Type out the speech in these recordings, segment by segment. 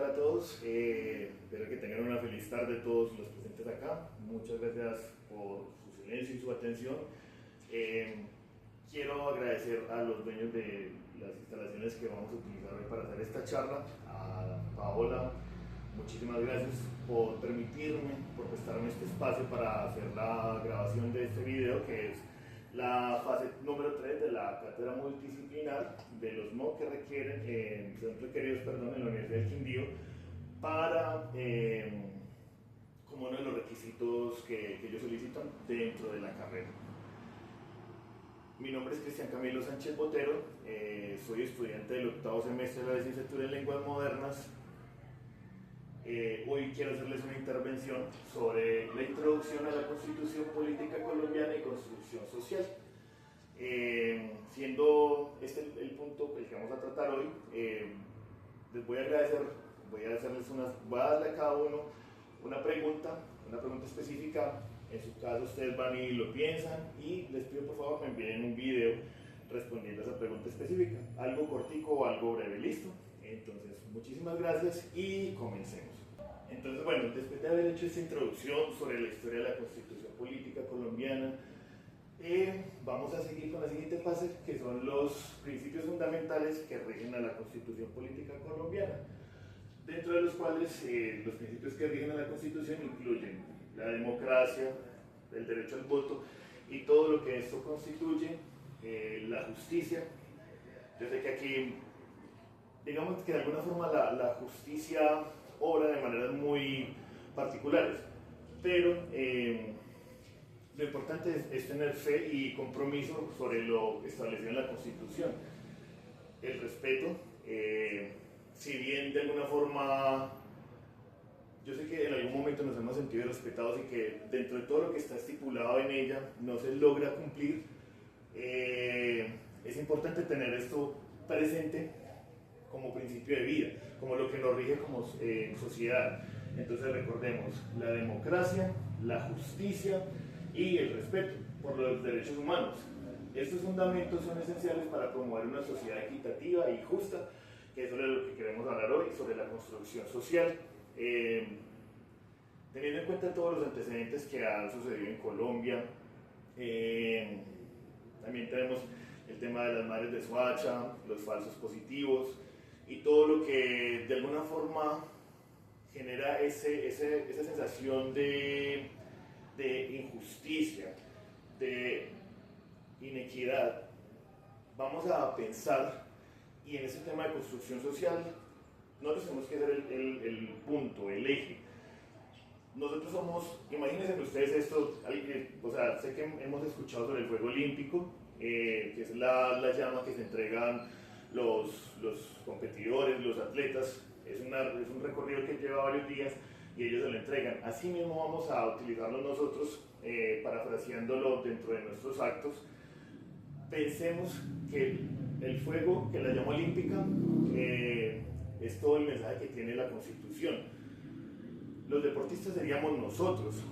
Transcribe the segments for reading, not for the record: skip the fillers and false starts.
tal a todos? Espero que tengan una feliz tarde todos los presentes acá. Muchas gracias por su silencio y su atención. Quiero agradecer a los dueños de las instalaciones que vamos a utilizar hoy para hacer esta charla, a Paola. Muchísimas gracias por permitirme, por prestarme este espacio para hacer la grabación de este video, que es la fase número 3 de la cátedra multidisciplinar de los MOOC que son requeridos en la Universidad del Quindío para, como uno de los requisitos que ellos solicitan dentro de la carrera. Mi nombre es Cristian Camilo Sánchez Botero, soy estudiante del octavo semestre de la licenciatura en Lenguas Modernas. Hoy quiero hacerles una intervención sobre la introducción a la Constitución Política Colombiana y Construcción Social. Siendo este el punto el que vamos a tratar hoy, les voy a agradecer, voy a darle a cada uno una pregunta específica. En su caso ustedes van y lo piensan y les pido por favor me envíen un video respondiendo a esa pregunta específica, algo cortico o algo breve, ¿listo? Entonces, muchísimas gracias y comencemos. Entonces, bueno, después de haber hecho esta introducción sobre la historia de la Constitución Política Colombiana, vamos a seguir con la siguiente fase, que son los principios fundamentales que rigen a la Constitución Política Colombiana, dentro de los cuales los principios que rigen a la Constitución incluyen la democracia, el derecho al voto y todo lo que esto constituye, la justicia. Yo sé que aquí, digamos que de alguna forma la justicia obra de maneras muy particulares, pero lo importante es tener fe y compromiso sobre lo establecido en la Constitución. El respeto, si bien de alguna forma, yo sé que en algún momento nos hemos sentido respetados y que dentro de todo lo que está estipulado en ella no se logra cumplir, es importante tener esto presente como principio de vida, como lo que nos rige como sociedad. Entonces recordemos la democracia, la justicia y el respeto por los derechos humanos. Estos fundamentos son esenciales para promover una sociedad equitativa y justa, que es sobre lo que queremos hablar hoy, sobre la construcción social. Teniendo en cuenta todos los antecedentes que han sucedido en Colombia, también tenemos el tema de las madres de Soacha, los falsos positivos y todo lo que de alguna forma genera esa sensación de injusticia, de inequidad. Vamos a pensar, y en ese tema de construcción social, nosotros tenemos que ser el punto, el eje. Nosotros somos, imagínense ustedes esto, o sea, sé que hemos escuchado sobre el fuego olímpico, que es la llama que se entregan los competidores, los atletas. Es un recorrido que lleva varios días y ellos se lo entregan. Así mismo vamos a utilizarlo nosotros, parafraseándolo dentro de nuestros actos. Pensemos que el fuego, que la llama olímpica, es todo el mensaje que tiene la Constitución. Los deportistas seríamos nosotros.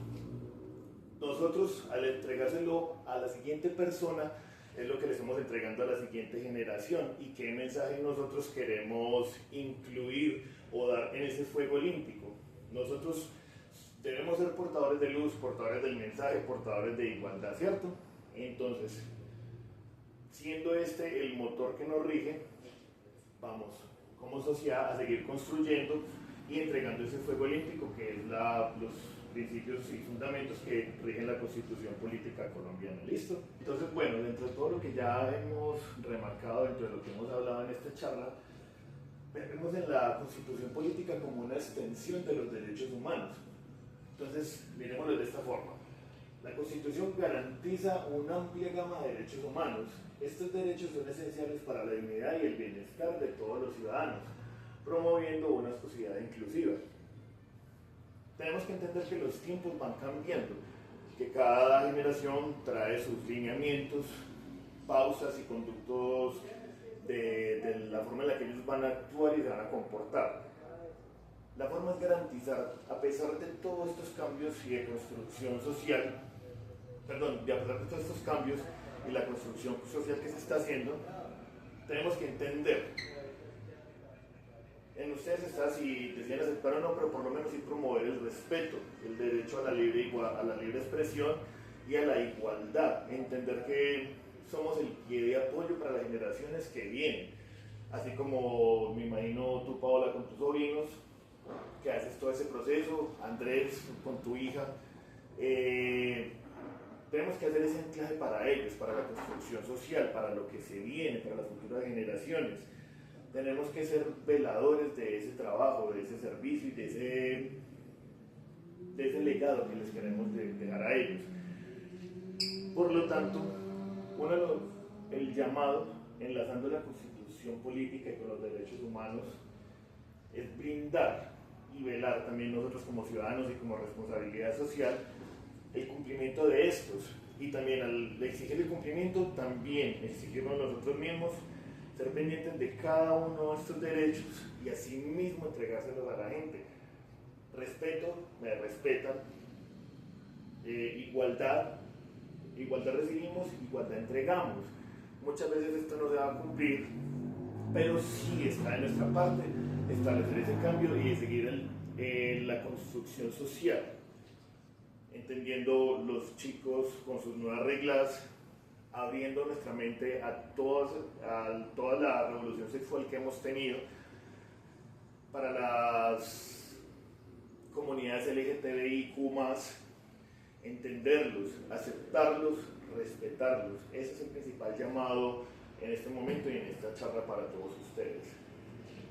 Nosotros, al entregárselo a la siguiente persona, es lo que le estamos entregando a la siguiente generación y qué mensaje nosotros queremos incluir o dar en ese fuego olímpico. Nosotros debemos ser portadores de luz, portadores del mensaje, portadores de igualdad, ¿cierto? Entonces, siendo este el motor que nos rige, vamos como sociedad a seguir construyendo y entregando ese fuego olímpico que es los principios y fundamentos que rigen la Constitución Política Colombiana. ¿Listo? Entonces, bueno, dentro de todo lo que ya hemos remarcado, dentro de lo que hemos hablado en esta charla, vemos en la Constitución Política como una extensión de los derechos humanos. Entonces, miremoslo de esta forma. La Constitución garantiza una amplia gama de derechos humanos. Estos derechos son esenciales para la dignidad y el bienestar de todos los ciudadanos, promoviendo una sociedad inclusiva. Tenemos que entender que los tiempos van cambiando, que cada generación trae sus lineamientos, pausas y conductos de la forma en la que ellos van a actuar y se van a comportar. La forma es garantizar, a pesar de todos estos cambios y de construcción social, a pesar de todos estos cambios y la construcción social que se está haciendo, tenemos que entender ustedes está si deciden aceptar o no, pero por lo menos sí promover el respeto, el derecho a la libre expresión y a la igualdad, entender que somos el pie de apoyo para las generaciones que vienen, así como me imagino tú, Paola, con tus sobrinos, que haces todo ese proceso, Andrés con tu hija, tenemos que hacer ese anclaje para ellos, para la construcción social, para lo que se viene, para las futuras generaciones. Tenemos que ser veladores de ese trabajo, de ese servicio y de ese legado que les queremos dejar a ellos. Por lo tanto, el llamado, enlazando la constitución política y con los derechos humanos, es brindar y velar también nosotros como ciudadanos y como responsabilidad social el cumplimiento de estos, y también al exigir el cumplimiento también exigirnos nosotros mismos ser pendientes de cada uno de estos derechos y así mismo entregárselos a la gente. Respeto, me respetan, igualdad recibimos, igualdad entregamos. Muchas veces esto no se va a cumplir, pero sí está de nuestra parte establecer ese cambio y seguir la construcción social, entendiendo los chicos con sus nuevas reglas, abriendo nuestra mente a toda la revolución sexual que hemos tenido para las comunidades LGTBIQ+, entenderlos, aceptarlos, respetarlos. Ese es el principal llamado en este momento y en esta charla para todos ustedes.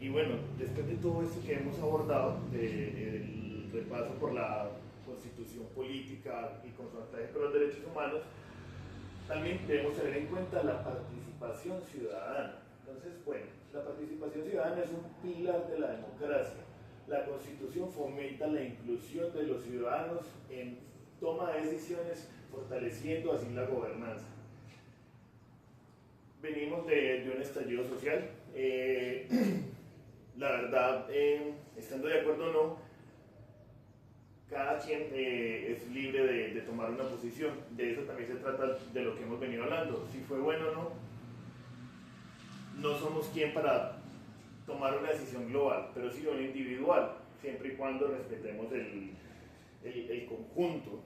Y bueno, después de todo esto que hemos abordado, el repaso por la constitución política y con su anclaje con los derechos humanos, también debemos tener en cuenta la participación ciudadana. Entonces, bueno, la participación ciudadana es un pilar de la democracia. La Constitución fomenta la inclusión de los ciudadanos en toma de decisiones, fortaleciendo así la gobernanza. Venimos de un estallido social. La verdad, estando de acuerdo o no, cada quien es libre de tomar una posición. De eso también se trata de lo que hemos venido hablando. Si fue bueno o no, no somos quien para tomar una decisión global, pero sí una individual, siempre y cuando respetemos el conjunto.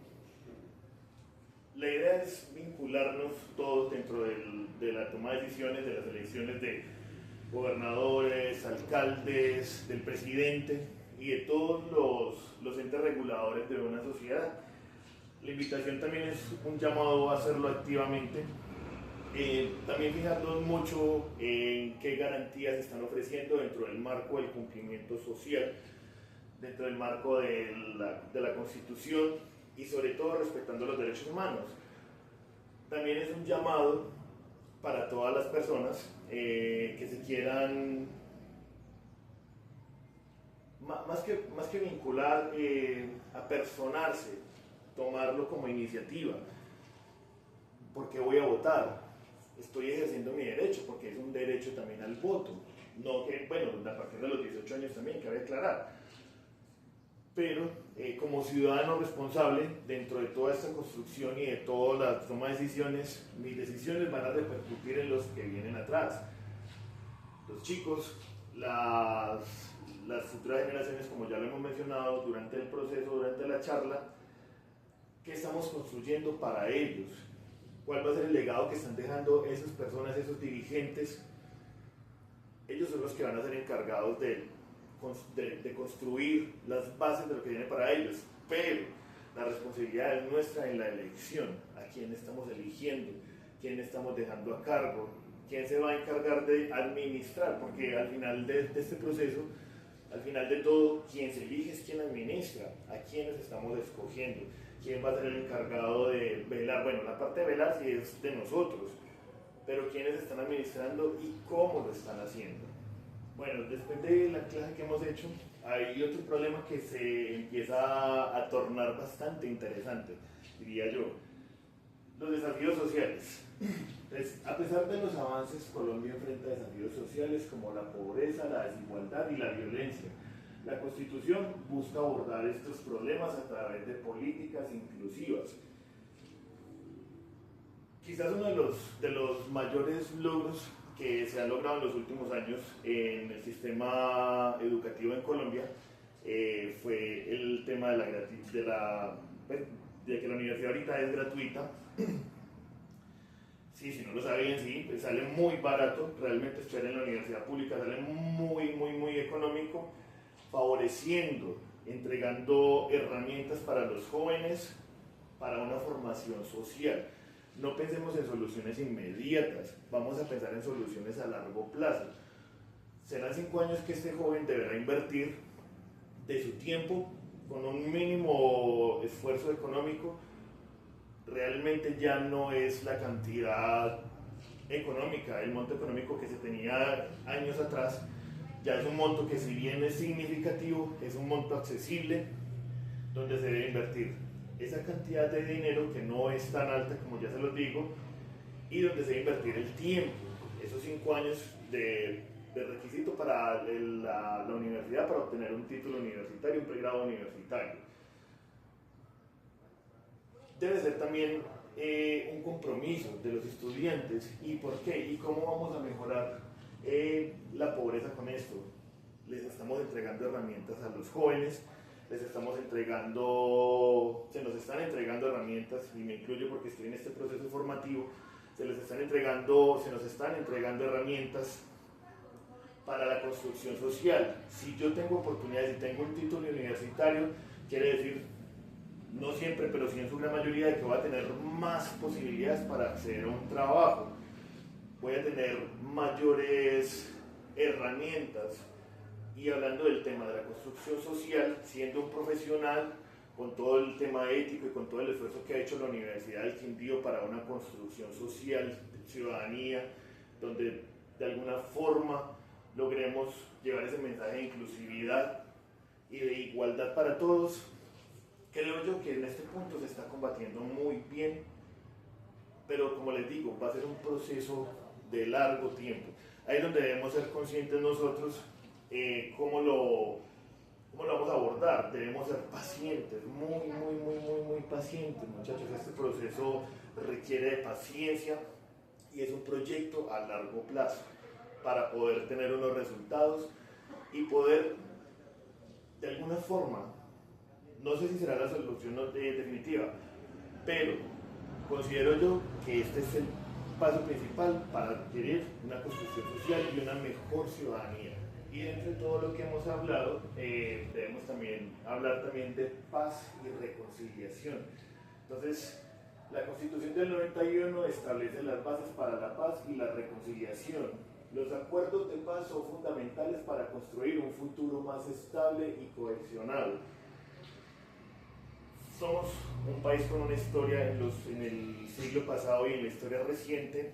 La idea es vincularnos todos dentro de la toma de decisiones, de las elecciones de gobernadores, alcaldes, del presidente y de todos los entes reguladores de una sociedad. La invitación también es un llamado a hacerlo activamente. También fijarnos mucho en qué garantías están ofreciendo dentro del marco del cumplimiento social, dentro del marco de la Constitución y sobre todo respetando los derechos humanos. También es un llamado para todas las personas que se quieran, más que vincular, apersonarse, tomarlo como iniciativa. ¿Por qué voy a votar? Estoy ejerciendo mi derecho, porque es un derecho también al voto. No que, bueno, a partir de los 18 años también, cabe aclarar. Pero como ciudadano responsable, dentro de toda esta construcción y de toda la toma de decisiones, mis decisiones van a repercutir en los que vienen atrás. Los chicos, las futuras generaciones, como ya lo hemos mencionado durante el proceso, durante la charla, ¿qué estamos construyendo para ellos? ¿Cuál va a ser el legado que están dejando esas personas, esos dirigentes? Ellos son los que van a ser encargados de construir las bases de lo que viene para ellos, pero la responsabilidad es nuestra en la elección, a quién estamos eligiendo, quién estamos dejando a cargo, quién se va a encargar de administrar, porque al final de este proceso, al final de todo, quien se elige es quien administra, a quiénes estamos escogiendo, quién va a ser el encargado de velar. Bueno, la parte de velar sí es de nosotros, pero quiénes están administrando y cómo lo están haciendo. Bueno, después de la clase que hemos hecho, hay otro problema que se empieza a tornar bastante interesante, diría yo: los desafíos sociales. Entonces, a pesar de los avances, Colombia enfrenta desafíos sociales como la pobreza, la desigualdad y la violencia. La Constitución busca abordar estos problemas a través de políticas inclusivas. Quizás uno de los mayores logros que se han logrado en los últimos años en el sistema educativo en Colombia fue el tema de de que la universidad ahorita es gratuita. Sí, si no lo sabían, sí, pues sale muy barato, realmente estudiar en la universidad pública sale muy económico, favoreciendo, entregando herramientas para los jóvenes, para una formación social. No pensemos en soluciones inmediatas, vamos a pensar en soluciones a largo plazo. Serán 5 años que este joven deberá invertir de su tiempo con un mínimo esfuerzo económico. Realmente ya no es la cantidad económica, el monto económico que se tenía años atrás, ya es un monto que, si bien es significativo, es un monto accesible donde se debe invertir esa cantidad de dinero, que no es tan alta como ya se los digo, y donde se debe invertir el tiempo, esos 5 años de requisito para la universidad, para obtener un título universitario, un pregrado universitario. Debe ser también un compromiso de los estudiantes. ¿Y por qué? ¿Y cómo vamos a mejorar la pobreza con esto? Les estamos entregando herramientas a los jóvenes, se nos están entregando herramientas, y me incluyo porque estoy en este proceso formativo, se nos están entregando herramientas para la construcción social. Si yo tengo oportunidades y tengo un título universitario, quiere decir, no siempre, pero sí en su gran mayoría, de que voy a tener más posibilidades para acceder a un trabajo, voy a tener mayores herramientas. Y hablando del tema de la construcción social, siendo un profesional, con todo el tema ético y con todo el esfuerzo que ha hecho la Universidad del Quindío para una construcción social, ciudadanía, donde de alguna forma logremos llevar ese mensaje de inclusividad y de igualdad para todos, creo yo que en este punto se está combatiendo muy bien, pero como les digo, va a ser un proceso de largo tiempo. Ahí es donde debemos ser conscientes nosotros cómo lo vamos a abordar. Debemos ser pacientes, muy pacientes, muchachos. Este proceso requiere de paciencia y es un proyecto a largo plazo para poder tener unos resultados y poder, de alguna forma, no sé si será la solución definitiva, pero considero yo que este es el paso principal para adquirir una construcción social y una mejor ciudadanía. Y dentro de todo lo que hemos hablado, debemos también hablar también de paz y reconciliación. Entonces, la Constitución del 91 establece las bases para la paz y la reconciliación. Los acuerdos de paz son fundamentales para construir un futuro más estable y cohesionado. Somos un país con una historia en el siglo pasado y en la historia reciente,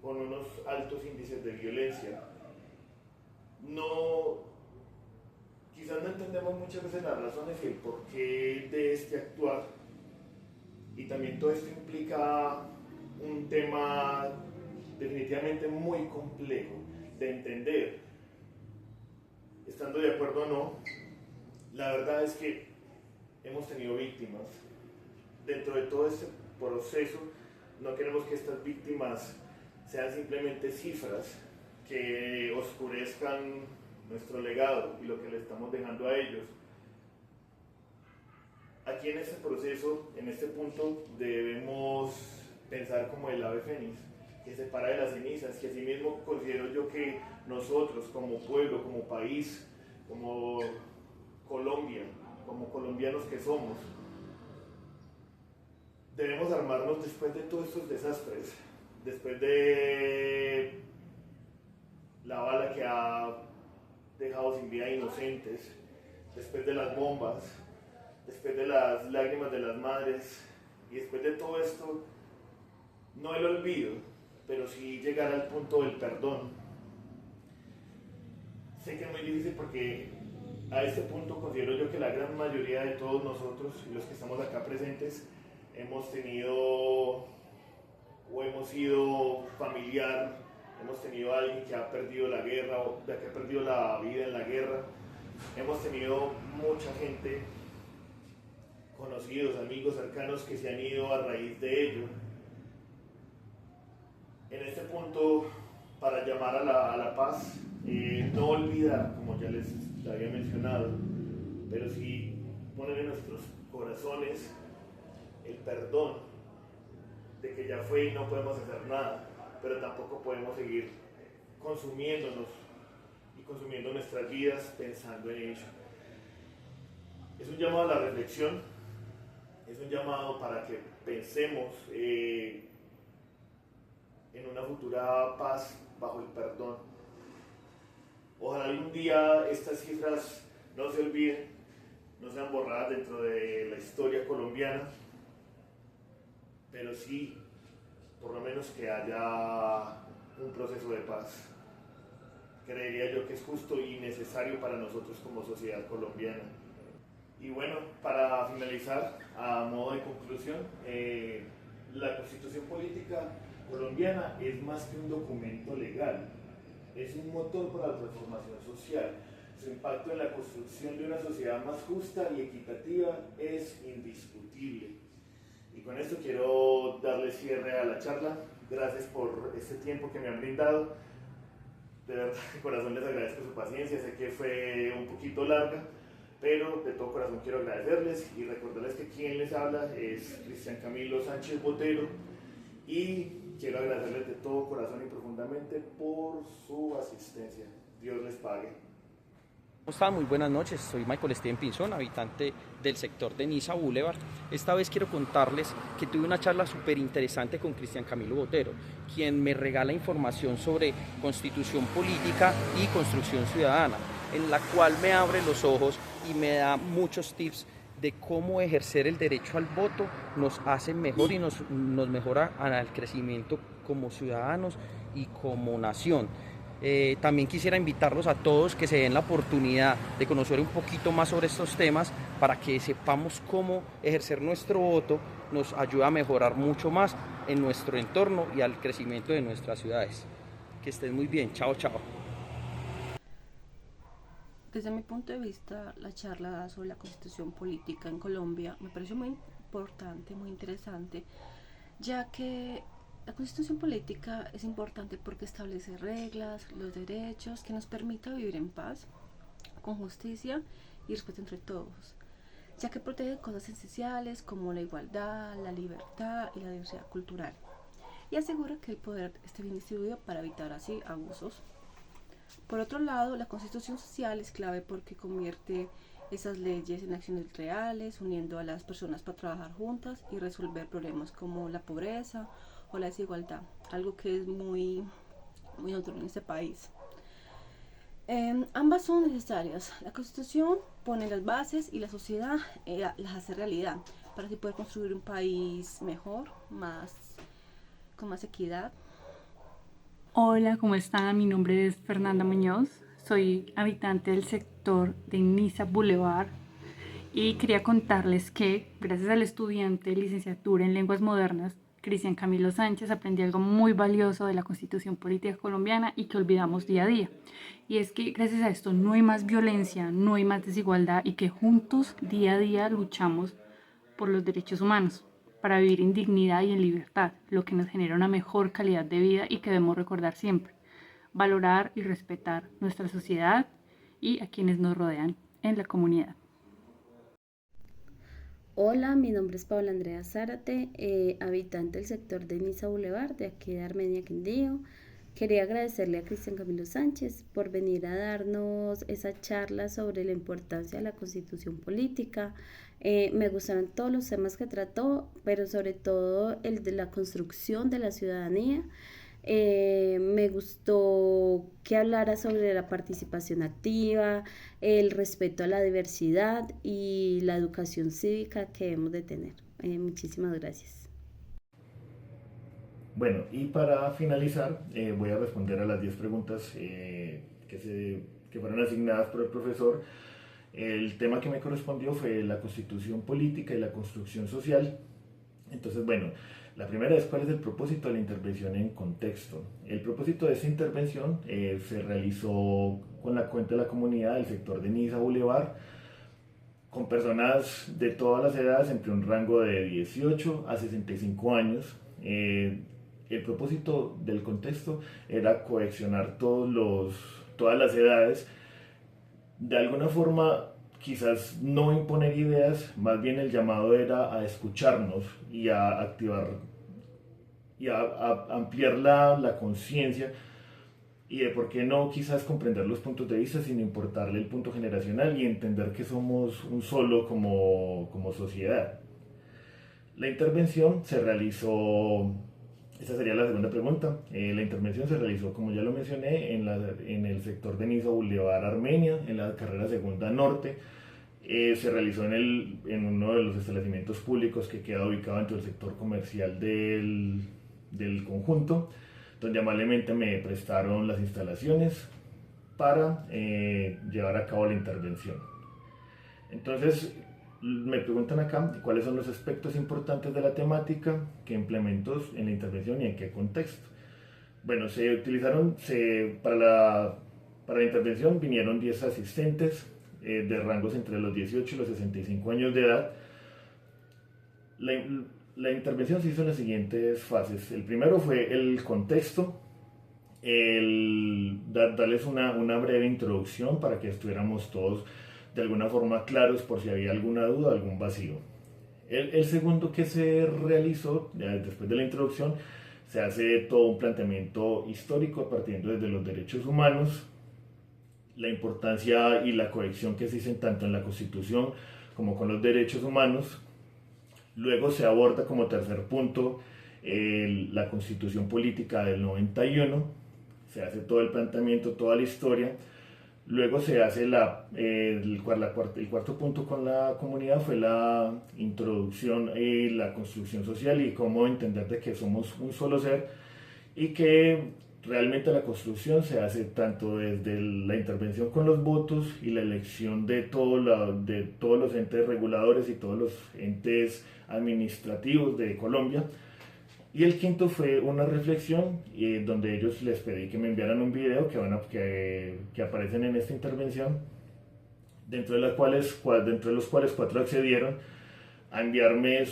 con unos altos índices de violencia. Quizás no entendemos muchas veces las razones y el porqué de este actuar, y también todo esto implica un tema definitivamente muy complejo de entender, estando de acuerdo o no. La verdad es que hemos tenido víctimas. Dentro de todo este proceso, no queremos que estas víctimas sean simplemente cifras que oscurezcan nuestro legado y lo que le estamos dejando a ellos. Aquí en este proceso, en este punto, debemos pensar como el ave fénix, que se para de las cenizas, que asimismo considero yo que nosotros como pueblo, como país, como Colombia, como colombianos que somos, debemos armarnos después de todos estos desastres, después de la bala que ha dejado sin vida inocentes, después de las bombas, después de las lágrimas de las madres, y después de todo esto, no el olvido, pero sí llegar al punto del perdón. Sé que es muy difícil porque a este punto considero yo que la gran mayoría de todos nosotros, los que estamos acá presentes, hemos tenido o hemos sido familiar, hemos tenido a alguien que ha perdido la guerra o que ha perdido la vida en la guerra, hemos tenido mucha gente, conocidos, amigos cercanos que se han ido a raíz de ello. En este punto para llamar a la paz, no olvidar, como ya les había mencionado, pero sí poner en nuestros corazones el perdón de que ya fue y no podemos hacer nada, pero tampoco podemos seguir consumiéndonos y consumiendo nuestras vidas pensando en ello. Es un llamado a la reflexión, es un llamado para que pensemos en una futura paz bajo el perdón. Ojalá algún día estas cifras no se olviden, no sean borradas dentro de la historia colombiana, pero sí, por lo menos que haya un proceso de paz. Creería yo que es justo y necesario para nosotros como sociedad colombiana. Y bueno, para finalizar, a modo de conclusión, la Constitución Política colombiana es más que un documento legal, es un motor para la transformación social. Su impacto en la construcción de una sociedad más justa y equitativa es indiscutible. Y con esto quiero darle cierre a la charla. Gracias por este tiempo que me han brindado. De verdad, de corazón les agradezco su paciencia. Sé que fue un poquito larga, pero de todo corazón quiero agradecerles y recordarles que quien les habla es Cristian Camilo Sánchez Botero y quiero agradecerles de todo corazón y profundamente por su asistencia. Dios les pague. ¿Cómo están? Muy buenas noches, soy Michael Steven Pinzón, habitante del sector de Niza Boulevard. Esta vez quiero contarles que tuve una charla súper interesante con Cristian Camilo Botero, quien me regala información sobre constitución política y construcción ciudadana, en la cual me abre los ojos y me da muchos tips de cómo ejercer el derecho al voto nos hace mejor y nos mejora al crecimiento como ciudadanos y como nación. También quisiera invitarlos a todos que se den la oportunidad de conocer un poquito más sobre estos temas para que sepamos cómo ejercer nuestro voto nos ayuda a mejorar mucho más en nuestro entorno y al crecimiento de nuestras ciudades. Que estén muy bien, chao, chao. Desde mi punto de vista, la charla sobre la constitución política en Colombia me pareció muy importante, muy interesante, ya que la constitución política es importante porque establece reglas, los derechos que nos permita vivir en paz, con justicia y respeto entre todos, ya que protege cosas esenciales como la igualdad, la libertad y la diversidad cultural, y asegura que el poder esté bien distribuido para evitar así abusos. Por otro lado, la constitución social es clave porque convierte esas leyes en acciones reales, uniendo a las personas para trabajar juntas y resolver problemas como la pobreza o la desigualdad, algo que es muy notorio en este país. Ambas son necesarias. La Constitución pone las bases y la sociedad las hace realidad para así poder construir un país mejor, con más equidad. Hola, ¿cómo están? Mi nombre es Fernanda Muñoz, soy habitante del sector de Niza Boulevard y quería contarles que gracias al estudiante de licenciatura en lenguas modernas, Cristian Camilo Sánchez, aprendí algo muy valioso de la Constitución Política colombiana y que olvidamos día a día. Y es que gracias a esto no hay más violencia, no hay más desigualdad y que juntos día a día luchamos por los derechos humanos para vivir en dignidad y en libertad, lo que nos genera una mejor calidad de vida y que debemos recordar siempre, valorar y respetar nuestra sociedad y a quienes nos rodean en la comunidad. Hola, mi nombre es Paula Andrea Zárate, habitante del sector de Niza Boulevard, de aquí de Armenia, Quindío. Quería agradecerle a Cristian Camilo Sánchez por venir a darnos esa charla sobre la importancia de la constitución política. Me gustaron todos los temas que trató, pero sobre todo el de la construcción de la ciudadanía. Me gustó que hablara sobre la participación activa, el respeto a la diversidad y la educación cívica que debemos de tener. Muchísimas gracias. Bueno, y para finalizar, voy a responder a las 10 preguntas que fueron asignadas por el profesor. El tema que me correspondió fue la constitución política y la construcción social. Entonces, bueno, la primera es cuál es el propósito de la intervención en contexto. El propósito de esta intervención se realizó con la cuenta de la comunidad del sector de Niza Boulevard, con personas de todas las edades entre un rango de 18 a 65 años. el propósito del contexto era cohesionar todas las edades, de alguna forma quizás no imponer ideas, más bien el llamado era a escucharnos y a activar y a ampliar la conciencia y de por qué no quizás comprender los puntos de vista sin importarle el punto generacional y entender que somos un solo como sociedad. La intervención se realizó, esa sería la segunda pregunta, la intervención se realizó, como ya lo mencioné, en el sector de Niza Boulevard Armenia, en la carrera segunda norte. Se realizó en uno de los establecimientos públicos que queda ubicado dentro del sector comercial del conjunto, donde amablemente me prestaron las instalaciones para llevar a cabo la intervención. Entonces, me preguntan acá cuáles son los aspectos importantes de la temática que implementó en la intervención y en qué contexto. Bueno, para la intervención vinieron 10 asistentes de rangos entre los 18 y los 65 años de edad. La intervención se hizo en las siguientes fases. El primero fue el contexto, darles una breve introducción para que estuviéramos todos de alguna forma claros por si había alguna duda, algún vacío. El segundo que se realizó, después de la introducción, se hace todo un planteamiento histórico partiendo desde los derechos humanos, la importancia y la cohesión que se dicen tanto en la Constitución como con los derechos humanos. Luego se aborda como tercer punto la Constitución Política del 91, se hace todo el planteamiento, toda la historia. Luego se hace el cuarto punto con la comunidad fue la introducción y la construcción social y cómo entender de que somos un solo ser y que realmente la construcción se hace tanto desde la intervención con los votos y la elección de todos los entes reguladores y todos los entes administrativos de Colombia. Y el quinto fue una reflexión donde ellos les pedí que me enviaran un video que aparecen en esta intervención, dentro de los cuales 4 accedieron a enviarme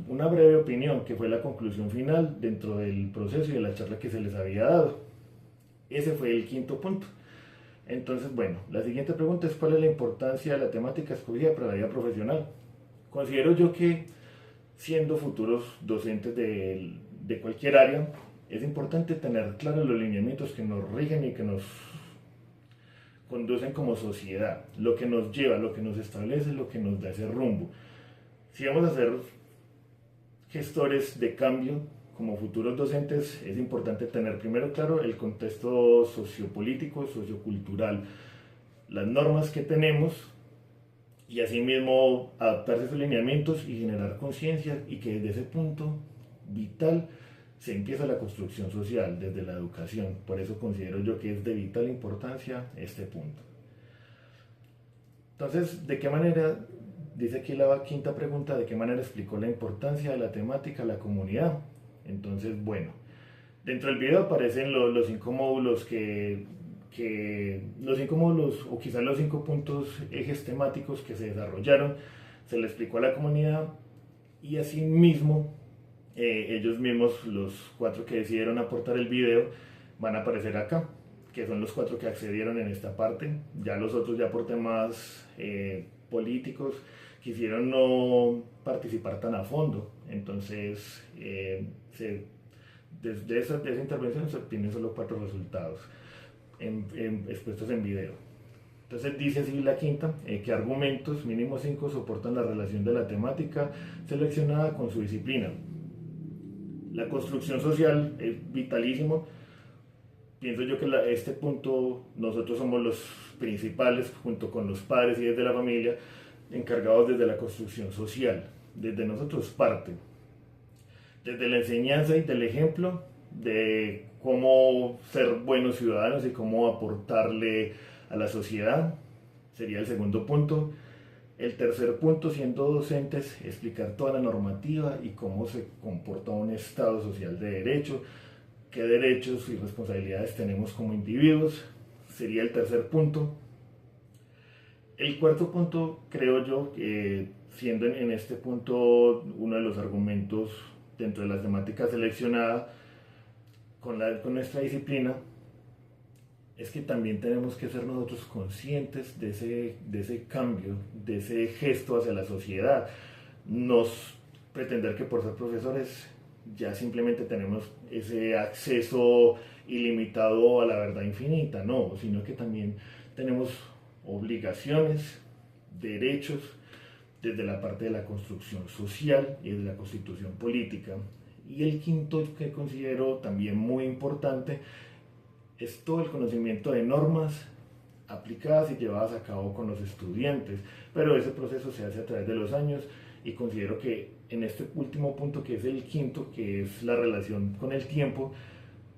una breve opinión, que fue la conclusión final dentro del proceso y de la charla que se les había dado. Ese fue el quinto punto. Entonces, bueno, la siguiente pregunta es: ¿cuál es la importancia de la temática escogida para la vida profesional? Considero yo que, siendo futuros docentes de cualquier área, es importante tener claros los lineamientos que nos rigen y que nos conducen como sociedad, lo que nos lleva, lo que nos establece, lo que nos da ese rumbo. Si vamos a ser gestores de cambio como futuros docentes, es importante tener primero claro el contexto sociopolítico, sociocultural, las normas que tenemos, y asimismo adaptarse a esos lineamientos y generar conciencia, y que desde ese punto vital se empieza la construcción social desde la educación. Por eso considero yo que es de vital importancia este punto. Entonces, ¿de qué manera, dice aquí la quinta pregunta, de qué manera explicó la importancia de la temática a la comunidad? Entonces, bueno, dentro del video aparecen los 5 módulos los 5 módulos o quizás los 5 puntos, ejes temáticos que se desarrollaron, se le explicó a la comunidad, y asimismo ellos mismos, los 4 que decidieron aportar el video, van a aparecer acá, que son los 4 que accedieron en esta parte. Ya los otros, ya por temas políticos, quisieron no participar tan a fondo, entonces desde esa intervención se obtienen solo 4 resultados expuestos en video. Entonces dice así la quinta, que argumentos, mínimo 5, soportan la relación de la temática seleccionada con su disciplina. La construcción social es vitalísimo. Pienso yo que este punto nosotros somos los principales, junto con los padres y desde la familia, encargados desde la construcción social. Desde nosotros parte, desde la enseñanza y del ejemplo de cómo ser buenos ciudadanos y cómo aportarle a la sociedad, sería el segundo punto. El tercer punto, siendo docentes, explicar toda la normativa y cómo se comporta un Estado social de derecho, qué derechos y responsabilidades tenemos como individuos, sería el tercer punto. El cuarto punto, creo yo, siendo en este punto uno de los argumentos dentro de las temáticas seleccionadas, con nuestra disciplina, es que también tenemos que ser nosotros conscientes de ese cambio, de ese gesto hacia la sociedad. Nos pretender que por ser profesores ya simplemente tenemos ese acceso ilimitado a la verdad infinita, no, sino que también tenemos obligaciones, derechos, desde la parte de la construcción social y de la constitución política. Y el quinto que considero también muy importante es todo el conocimiento de normas aplicadas y llevadas a cabo con los estudiantes, pero ese proceso se hace a través de los años y considero que en este último punto, que es el quinto, que es la relación con el tiempo,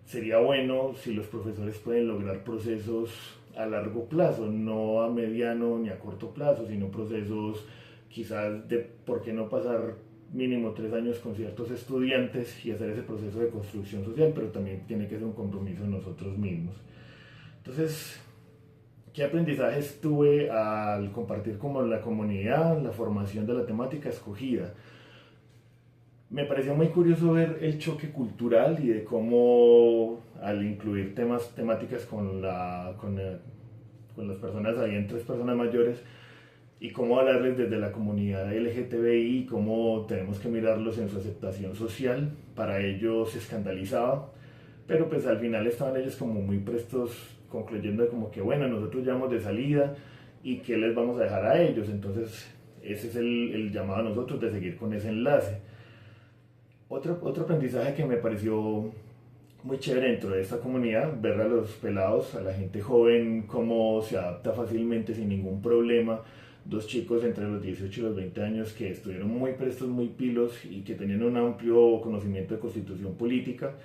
sería bueno si los profesores pueden lograr procesos a largo plazo, no a mediano ni a corto plazo, sino procesos quizás de por qué no pasar mínimo 3 años con ciertos estudiantes y hacer ese proceso de construcción social, pero también tiene que ser un compromiso de nosotros mismos. Entonces, ¿qué aprendizajes tuve al compartir con la comunidad la formación de la temática escogida? Me pareció muy curioso ver el choque cultural y de cómo al incluir temáticas con las personas, habían 3 personas mayores, y cómo hablarles desde la comunidad LGTBI, cómo tenemos que mirarlos en su aceptación social. Para ellos se escandalizaba, pero pues al final estaban ellos como muy prestos, concluyendo como que bueno, nosotros ya vamos de salida y qué les vamos a dejar a ellos. Entonces ese es el llamado a nosotros de seguir con ese enlace. Otro aprendizaje que me pareció muy chévere dentro de esta comunidad, ver a los pelados, a la gente joven, cómo se adapta fácilmente sin ningún problema. 2 chicos entre los 18 y los 20 años que estuvieron muy prestos, muy pilos y que tenían un amplio conocimiento de constitución política.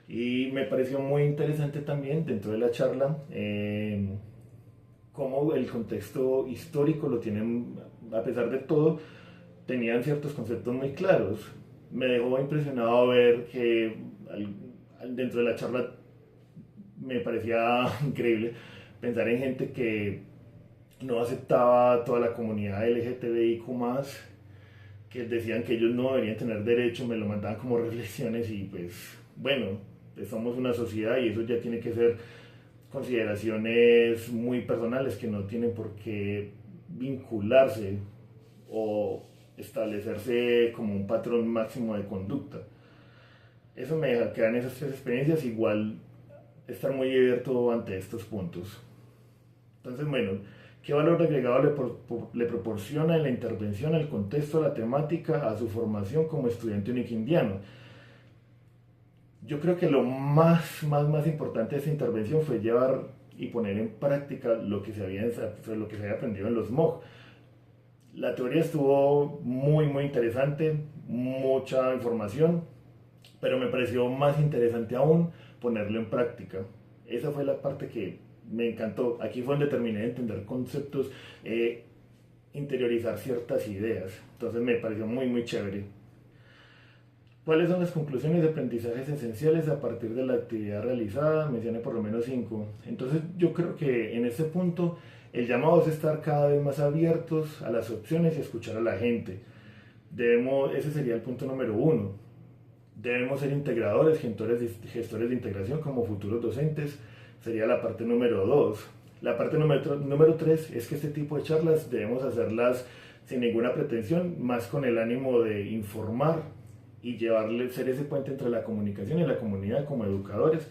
Y me pareció muy interesante también dentro de la charla cómo el contexto histórico lo tienen, a pesar de todo, tenían ciertos conceptos muy claros. Me dejó impresionado ver que dentro de la charla me parecía increíble pensar en gente que no aceptaba toda la comunidad LGTBIQ+, que decían que ellos no deberían tener derecho, me lo mandaban como reflexiones y pues bueno, pues somos una sociedad y eso ya tiene que ser consideraciones muy personales que no tienen por qué vincularse o establecerse como un patrón máximo de conducta. Eso me deja quedar en esas 3 experiencias, igual estar muy abierto ante estos puntos. Entonces bueno, ¿qué valor agregado le proporciona la intervención al contexto de la temática a su formación como estudiante uniquindiano? Yo creo que lo más importante de esta intervención fue llevar y poner en práctica lo que se había aprendido en los MOOC. La teoría estuvo muy interesante, mucha información, pero me pareció más interesante aún ponerlo en práctica. Esa fue la parte que me encantó. Aquí fue donde terminé de entender conceptos, interiorizar ciertas ideas. Entonces me pareció muy chévere. ¿Cuáles son las conclusiones de aprendizajes esenciales a partir de la actividad realizada? Mencioné por lo menos 5. Entonces yo creo que en este punto el llamado es estar cada vez más abiertos a las opciones y escuchar a la gente. Ese sería el punto número 1. Debemos ser integradores, gestores de integración como futuros docentes. Sería la parte número 2. La parte número 3 es que este tipo de charlas debemos hacerlas sin ninguna pretensión, más con el ánimo de informar y ser ese puente entre la comunicación y la comunidad como educadores.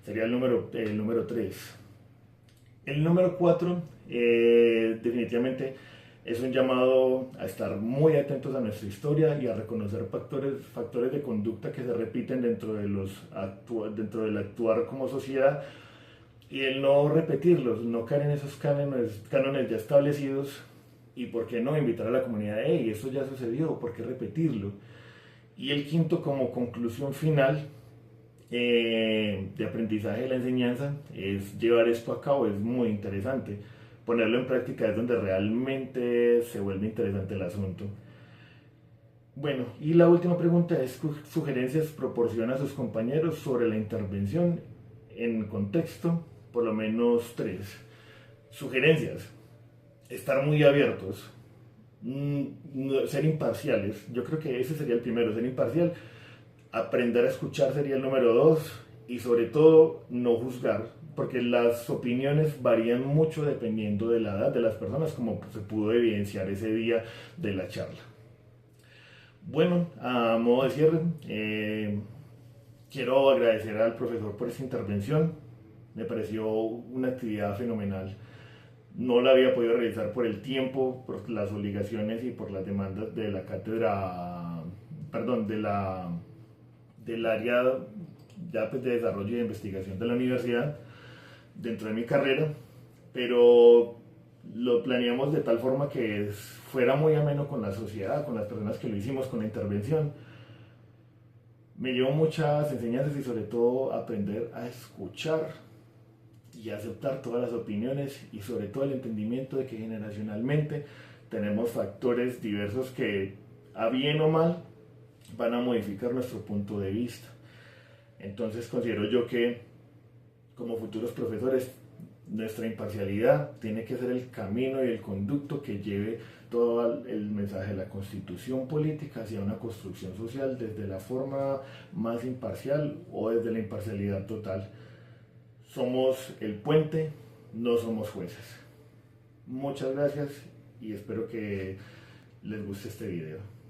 Sería el número 3. El número 4 definitivamente es un llamado a estar muy atentos a nuestra historia y a reconocer factores de conducta que se repiten dentro del actuar como sociedad, y el no repetirlos, no caer en esos cánones ya establecidos, y por qué no invitar a la comunidad, hey, eso ya sucedió, ¿por qué repetirlo? Y el quinto, como conclusión final de aprendizaje de la enseñanza, es llevar esto a cabo. Es muy interesante, ponerlo en práctica es donde realmente se vuelve interesante el asunto. Bueno, y la última pregunta es: ¿qué sugerencias proporciona a sus compañeros sobre la intervención en contexto? Por lo menos 3 sugerencias: estar muy abiertos, ser imparciales. Yo creo que ese sería el primero, ser imparcial. Aprender a escuchar sería el número 2, y sobre todo no juzgar, porque las opiniones varían mucho dependiendo de la edad de las personas, como se pudo evidenciar ese día de la charla. Bueno, a modo de cierre, quiero agradecer al profesor por esta intervención. Me pareció una actividad fenomenal. No la había podido realizar por el tiempo, por las obligaciones y por las demandas de la cátedra, perdón, del área ya pues, de desarrollo y de investigación de la universidad dentro de mi carrera, pero lo planeamos de tal forma que fuera muy ameno con la sociedad, con las personas que lo hicimos, con la intervención. Me llevó muchas enseñanzas y sobre todo aprender a escuchar y aceptar todas las opiniones y sobre todo el entendimiento de que generacionalmente tenemos factores diversos que a bien o mal van a modificar nuestro punto de vista. Entonces considero yo que como futuros profesores nuestra imparcialidad tiene que ser el camino y el conducto que lleve todo el mensaje de la Constitución política hacia una construcción social desde la forma más imparcial o desde la imparcialidad total. Somos el puente, no somos jueces. Muchas gracias y espero que les guste este video.